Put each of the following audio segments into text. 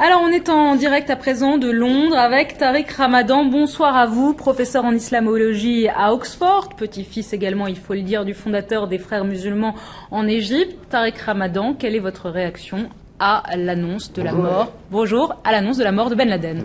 Alors, on est en direct à présent de Londres avec Tariq Ramadan. Bonsoir à vous, professeur en islamologie à Oxford, petit-fils également, il faut le dire, du fondateur des Frères musulmans en Égypte. Tariq Ramadan, quelle est votre réaction à l'annonce de la mort à l'annonce de la mort de Ben Laden?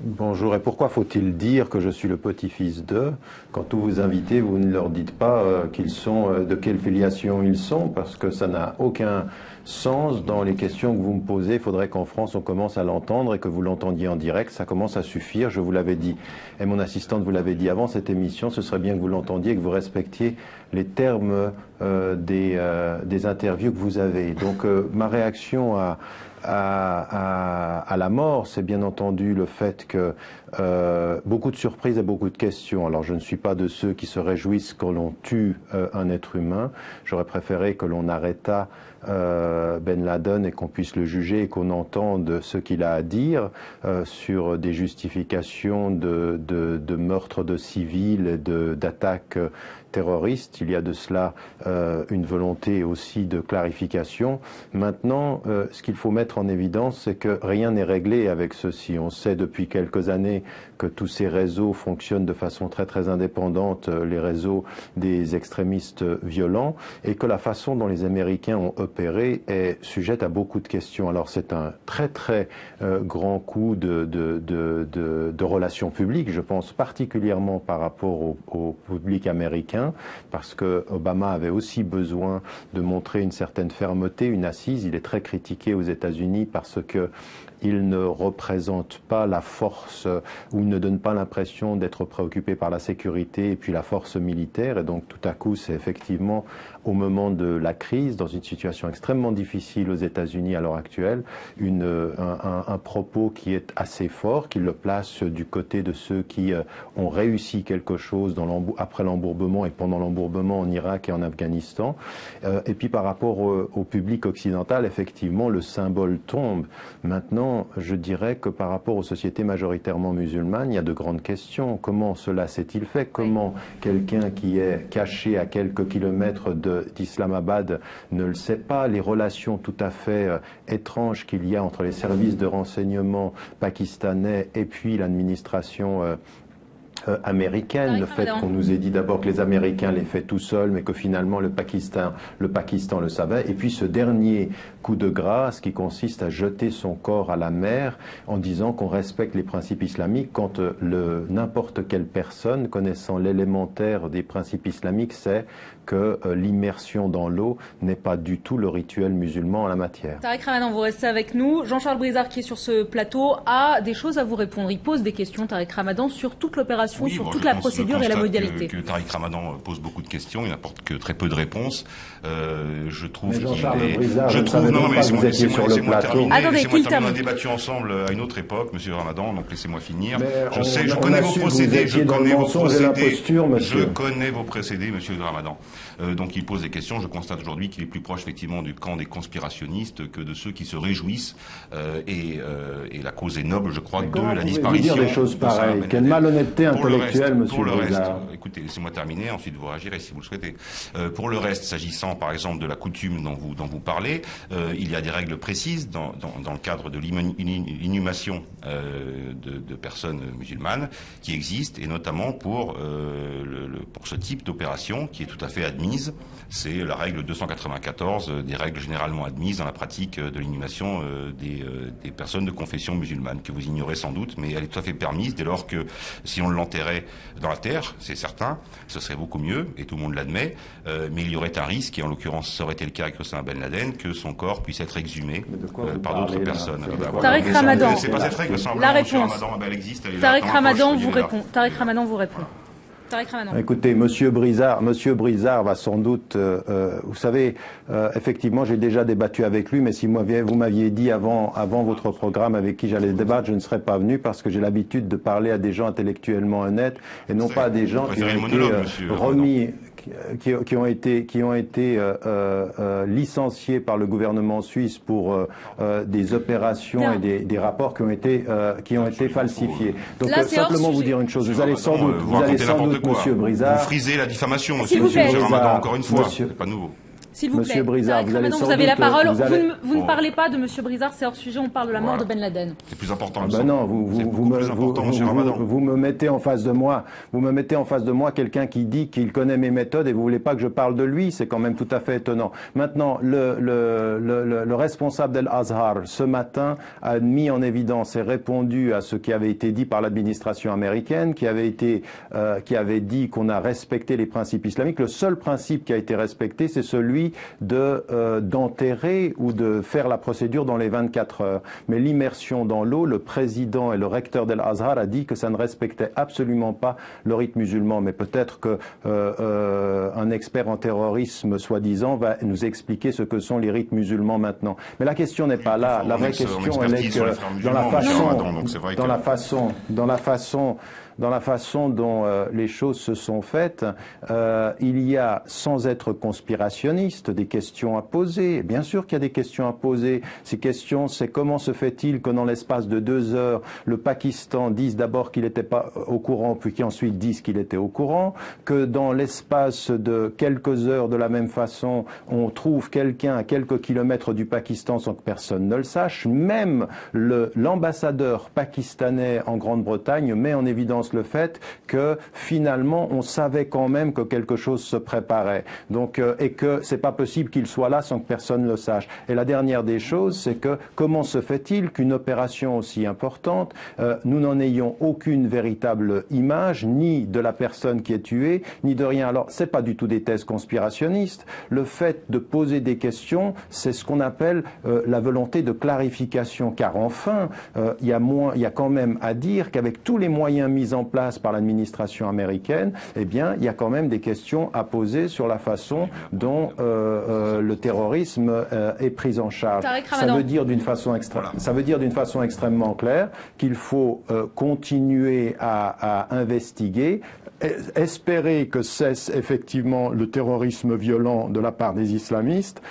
Bonjour, et pourquoi faut-il dire que je suis le petit-fils de? Quand tous vos invités, vous ne leur dites pas qu'ils sont, de quelle filiation ils sont, parce que ça n'a aucun sens dans les questions que vous me posez. Il faudrait qu'en France on commence à l'entendre et que vous l'entendiez en direct, ça commence à suffire, je vous l'avais dit. Et mon assistante vous l'avait dit avant cette émission, ce serait bien que vous l'entendiez et que vous respectiez les termes des interviews que vous avez. Donc ma réaction à la mort, c'est bien entendu le fait que beaucoup de surprises et beaucoup de questions. Alors je ne suis pas de ceux qui se réjouissent que l'on tue un être humain. J'aurais préféré que l'on arrêtât Ben Laden et qu'on puisse le juger et qu'on entende ce qu'il a à dire sur des justifications de meurtres de civils et d'attaques terroristes. Il y a de cela une volonté aussi de clarification. Maintenant, ce qu'il faut mettre en évidence, c'est que rien n'est réglé avec ceci. On sait depuis quelques années que tous ces réseaux fonctionnent de façon très très indépendante, les réseaux des extrémistes violents, et que la façon dont les Américains ont opéré est sujette à beaucoup de questions. Alors c'est un très très grand coup de relations publiques, je pense particulièrement par rapport au public américain, parce que Obama avait aussi besoin de montrer une certaine fermeté, une assise. Il est très critiqué aux États-Unis parce que il ne représente pas la force ou ne donne pas l'impression d'être préoccupé par la sécurité et puis la force militaire. Et donc tout à coup, c'est effectivement au moment de la crise, dans une situation extrêmement difficile aux États-Unis à l'heure actuelle, un propos qui est assez fort, qui le place du côté de ceux qui ont réussi quelque chose après l'embourbement et pendant l'embourbement en Irak et en Afghanistan. Et puis par rapport au public occidental, effectivement, le symbole tombe. Maintenant, je dirais que par rapport aux sociétés majoritairement musulmanes, il y a de grandes questions. Comment cela s'est-il fait? Comment quelqu'un qui est caché à quelques kilomètres d'Islamabad ne le sait pas? Les relations tout à fait étranges qu'il y a entre les services de renseignement pakistanais et puis l'administration américaine, le fait qu'on nous ait dit d'abord que les Américains les fait tout seuls, mais que finalement le Pakistan le savait, et puis ce dernier coup de grâce qui consiste à jeter son corps à la mer en disant qu'on respecte les principes islamiques quand n'importe quelle personne connaissant l'élémentaire des principes islamiques sait que l'immersion dans l'eau n'est pas du tout le rituel musulman en la matière. Tariq Ramadan, vous restez avec nous. Jean-Charles Brizard, qui est sur ce plateau, a des choses à vous répondre. Il pose des questions, Tariq Ramadan, sur toute l'opération, sur toute la procédure et la modalité. Que Tariq Ramadan pose beaucoup de questions, il n'apporte que très peu de réponses. Je trouve qu'il est... Brizard, non, mais vous étiez sur le plateau. Attendez, qu'il termine. On a débattu ensemble à une autre époque, Monsieur Ramadan, donc laissez-moi finir. Je connais vos procédés, je connais vos procédés, Monsieur Ramadan. Donc il pose des questions. Je constate aujourd'hui qu'il est plus proche effectivement du camp des conspirationnistes que de ceux qui se réjouissent. Et la cause est noble, je crois, de la disparition. Dire des choses pareilles. Quelle malhonnêteté intellectuelle, Monsieur Brizard. Écoutez, laissez-moi terminer. Ensuite, vous réagirez si vous le souhaitez. Pour le reste, s'agissant par exemple de la coutume dont vous parlez, il y a des règles précises dans le cadre de l'inhumation de personnes musulmanes qui existent, et notamment pour ce type d'opération qui est tout à fait admise. C'est la règle 294 des règles généralement admises dans la pratique de l'inhumation des personnes de confession musulmane, que vous ignorez sans doute, mais elle est tout à fait permise dès lors que si on l'enterrait dans la terre, c'est certain, ce serait beaucoup mieux, et tout le monde l'admet, mais il y aurait un risque, et en l'occurrence ça aurait été le cas avec Osama Ben Laden, que son corps puisse être exhumé par d'autres personnes. Tariq Ramadan, c'est pas cette règle, la réponse. Elle existe, elle est là. Tariq Ramadan vous répond. Tariq Ramadan vous répond. Écoutez, Monsieur Brizard va sans doute, vous savez, effectivement, j'ai déjà débattu avec lui, mais si vous m'aviez dit avant votre programme avec qui j'allais débattre, je ne serais pas venu parce que j'ai l'habitude de parler à des gens intellectuellement honnêtes et non pas à des gens qui ont été remis, qui ont été licenciés par le gouvernement suisse pour des opérations et des rapports qui ont été falsifiés. Donc simplement vous dire une chose, vous allez sans doute, Monsieur Brizard, vous frisez la diffamation, Monsieur Ramadan, encore une fois, c'est pas nouveau. S'il vous plaît. Monsieur Brizard, vous avez la parole. Vous ne Oh. parlez pas de Monsieur Brizard, c'est hors sujet, on parle de la mort de Ben Laden. C'est plus important. Non, vous me mettez en face de moi. Vous me mettez en face de moi quelqu'un qui dit qu'il connaît mes méthodes et vous voulez pas que je parle de lui. C'est quand même tout à fait étonnant. Maintenant, le responsable d'Al-Azhar, ce matin, a mis en évidence et répondu à ce qui avait été dit par l'administration américaine, qui avait dit qu'on a respecté les principes islamiques. Le seul principe qui a été respecté, c'est celui d'enterrer ou de faire la procédure dans les 24 heures. Mais l'immersion dans l'eau, le président et le recteur d'Al-Azhar a dit que ça ne respectait absolument pas le rite musulman. Mais peut-être que un expert en terrorisme, soi-disant, va nous expliquer ce que sont les rites musulmans maintenant. Mais la question n'est pas là. La vraie question, elle est que dans la façon dont les choses se sont faites, il y a, sans être conspirationniste, des questions à poser. Bien sûr qu'il y a des questions à poser. Ces questions, c'est comment se fait-il que dans l'espace de 2 heures, le Pakistan dise d'abord qu'il n'était pas au courant, puis qu'ensuite dise qu'il était au courant, que dans l'espace de quelques heures, de la même façon, on trouve quelqu'un à quelques kilomètres du Pakistan sans que personne ne le sache. Même l'ambassadeur pakistanais en Grande-Bretagne met en évidence le fait que finalement on savait quand même que quelque chose se préparait. Donc et que c'est pas possible qu'il soit là sans que personne le sache. Et la dernière des choses, c'est que comment se fait-il qu'une opération aussi importante, nous n'en ayons aucune véritable image, ni de la personne qui est tuée, ni de rien. Alors c'est pas du tout des thèses conspirationnistes. Le fait de poser des questions, c'est ce qu'on appelle la volonté de clarification. Car enfin, il y a quand même à dire qu'avec tous les moyens mis en place par l'administration américaine, eh bien, il y a quand même des questions à poser sur la façon dont le terrorisme est pris en charge. Ça veut dire d'une façon extrêmement claire qu'il faut continuer à investiguer, espérer que cesse effectivement le terrorisme violent de la part des islamistes,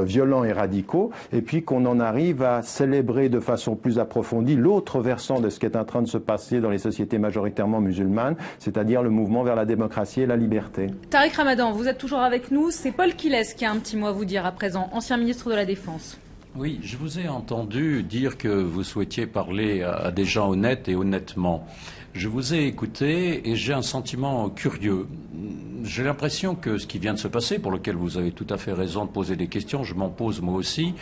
violents et radicaux, et puis qu'on en arrive à célébrer de façon plus approfondie l'autre versant de ce qui est en train de se passer dans les sociétés majoritairement musulmanes, c'est-à-dire le mouvement vers la démocratie et la liberté. Tariq Ramadan, vous êtes toujours avec nous. C'est Paul Quilles qui a un petit mot à vous dire à présent, ancien ministre de la Défense. Oui, je vous ai entendu dire que vous souhaitiez parler à des gens honnêtes et honnêtement. Je vous ai écouté et j'ai un sentiment curieux. J'ai l'impression que ce qui vient de se passer, pour lequel vous avez tout à fait raison de poser des questions, je m'en pose moi aussi,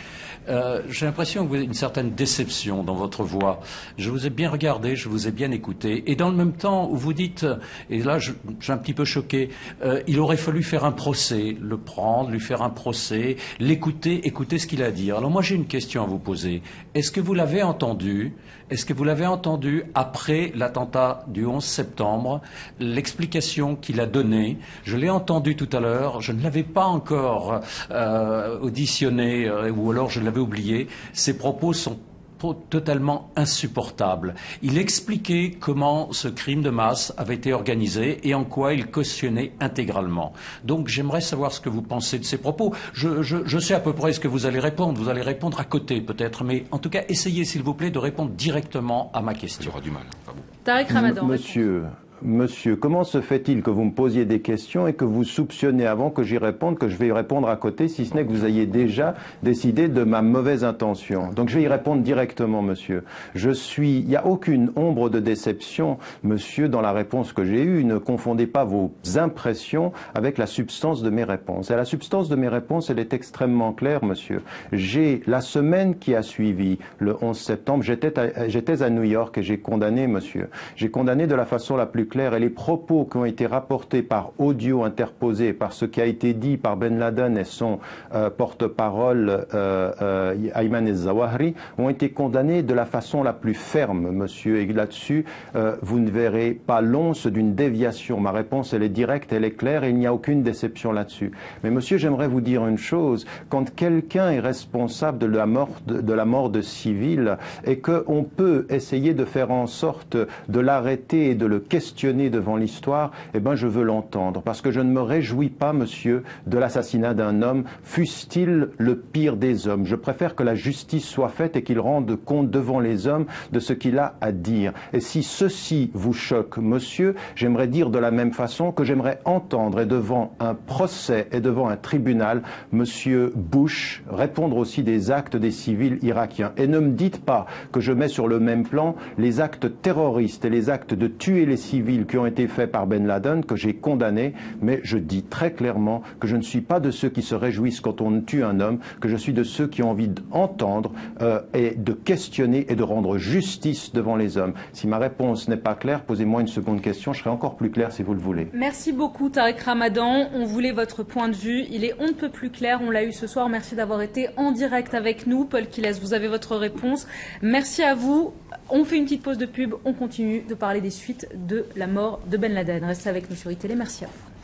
j'ai l'impression que vous avez une certaine déception dans votre voix. Je vous ai bien regardé, je vous ai bien écouté, et dans le même temps où vous dites, et là je suis un petit peu choqué, il aurait fallu faire un procès, le prendre, lui faire un procès, l'écouter, écouter ce qu'il a à dire. Alors moi j'ai une question à vous poser. Est-ce que vous l'avez entendu? Est-ce que vous l'avez entendu après l'attentat du 11 septembre, l'explication qu'il a donnée? Je l'ai entendu tout à l'heure, je ne l'avais pas encore auditionné ou alors je l'avais oublié. Ses propos sont totalement insupportable. Il expliquait comment ce crime de masse avait été organisé et en quoi il cautionnait intégralement. Donc j'aimerais savoir ce que vous pensez de ces propos. Je sais à peu près ce que vous allez répondre. Vous allez répondre à côté peut-être, mais en tout cas essayez s'il vous plaît de répondre directement à ma question. J'aurai du mal. Enfin bon. Tariq Ramadan. Monsieur, comment se fait-il que vous me posiez des questions et que vous soupçonnez avant que j'y réponde, que je vais y répondre à côté, si ce n'est que vous ayez déjà décidé de ma mauvaise intention? Donc je vais y répondre directement, monsieur. Il n'y a aucune ombre de déception, monsieur, dans la réponse que j'ai eue. Ne confondez pas vos impressions avec la substance de mes réponses. Et la substance de mes réponses, elle est extrêmement claire, monsieur. La semaine qui a suivi, le 11 septembre, j'étais à New York et j'ai condamné, monsieur. J'ai condamné de la façon la plus claire, et les propos qui ont été rapportés par audio interposé, par ce qui a été dit par Ben Laden et son porte-parole Ayman el-Zawahri, ont été condamnés de la façon la plus ferme, monsieur. Et là-dessus, vous ne verrez pas l'once d'une déviation. Ma réponse, elle est directe, elle est claire, et il n'y a aucune déception là-dessus. Mais monsieur, j'aimerais vous dire une chose. Quand quelqu'un est responsable de la mort de civils, et qu'on peut essayer de faire en sorte de l'arrêter et de le questionner questionner devant l'histoire, eh ben, je veux l'entendre. Parce que je ne me réjouis pas, monsieur, de l'assassinat d'un homme, fût-il le pire des hommes. Je préfère que la justice soit faite et qu'il rende compte devant les hommes de ce qu'il a à dire. Et si ceci vous choque, monsieur, j'aimerais dire de la même façon que j'aimerais entendre, et devant un procès et devant un tribunal, monsieur Bush répondre aussi des actes des civils irakiens. Et ne me dites pas que je mets sur le même plan les actes terroristes et les actes de tuer les civils qui ont été faits par Ben Laden, que j'ai condamnés, mais je dis très clairement que je ne suis pas de ceux qui se réjouissent quand on tue un homme, que je suis de ceux qui ont envie d'entendre et de questionner et de rendre justice devant les hommes. Si ma réponse n'est pas claire, posez-moi une seconde question, je serai encore plus clair si vous le voulez. Merci beaucoup Tariq Ramadan, on voulait votre point de vue, il est on ne peut plus clair, on l'a eu ce soir, merci d'avoir été en direct avec nous. Paul Quilles, vous avez votre réponse. Merci à vous. On fait une petite pause de pub, on continue de parler des suites de la mort de Ben Laden. Restez avec nous sur iTélé, merci à vous.